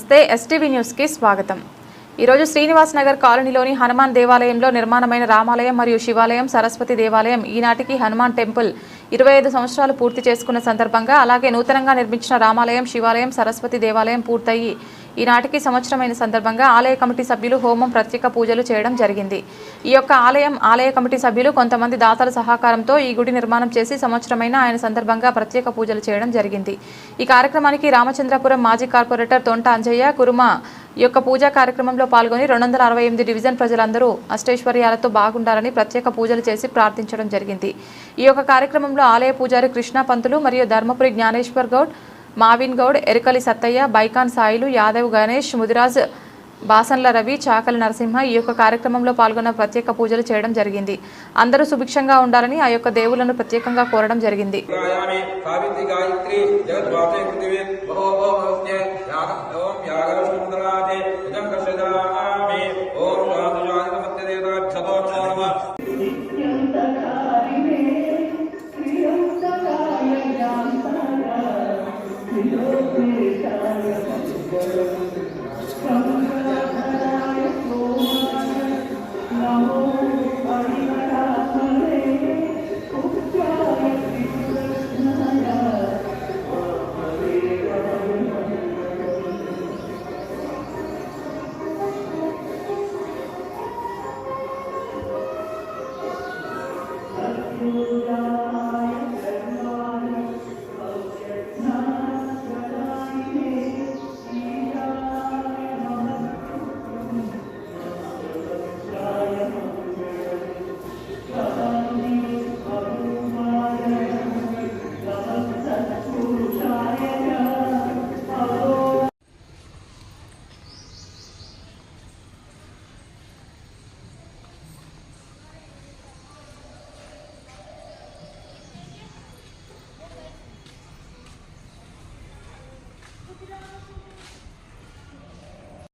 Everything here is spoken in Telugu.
నమస్తే ఎస్టీవీ న్యూస్కి స్వాగతం। ఈరోజు శ్రీనివాస్ నగర్ కాలనీలోని హనుమాన్ దేవాలయంలో నిర్మాణమైన రామాలయం మరియు శివాలయం సరస్వతి దేవాలయం ఈనాటికి హనుమాన్ టెంపుల్ 25 సంవత్సరాలు పూర్తి చేసుకున్న సందర్భంగా అలాగే నూతనంగా నిర్మించిన రామాలయం శివాలయం సరస్వతి దేవాలయం పూర్తయి ఈనాటికి సంవత్సరమైన సందర్భంగా ఆలయ కమిటీ సభ్యులు హోమం ప్రత్యేక పూజలు చేయడం జరిగింది। ఈ యొక్క ఆలయ కమిటీ సభ్యులు కొంతమంది దాతల సహకారంతో ఈ గుడి నిర్మాణం చేసి సంవత్సరమైన ఆయన సందర్భంగా ప్రత్యేక పూజలు చేయడం జరిగింది। ఈ కార్యక్రమానికి రామచంద్రపురం మాజీ కార్పొరేటర్ తొంట అంజయ్య కురుమ ఈ యొక్క పూజా కార్యక్రమంలో పాల్గొని 268 డివిజన్ ప్రజలందరూ అష్టైశ్వర్యాలతో బాగుండాలని ప్రత్యేక పూజలు చేసి ప్రార్థించడం జరిగింది। ఈ యొక్క కార్యక్రమంలో ఆలయ పూజారి కృష్ణ పంతులు మరియు ధర్మపురి జ్ఞానేశ్వర్ గౌడ్, మావిన్ గౌడ్, ఎరకలి సత్తయ్య, బైకాన్ సాయిలు, యాదవ్ గణేష్, ముదిరాజ్, బాసన్ల రవి, చాకలి నరసింహ ఈ యొక్క కార్యక్రమంలో పాల్గొన్న ప్రత్యేక పూజలు చేయడం జరిగింది। అందరూ సుభిక్షంగా ఉండాలని ఆ యొక్క దేవులను ప్రత్యేకంగా కోరడం జరిగింది।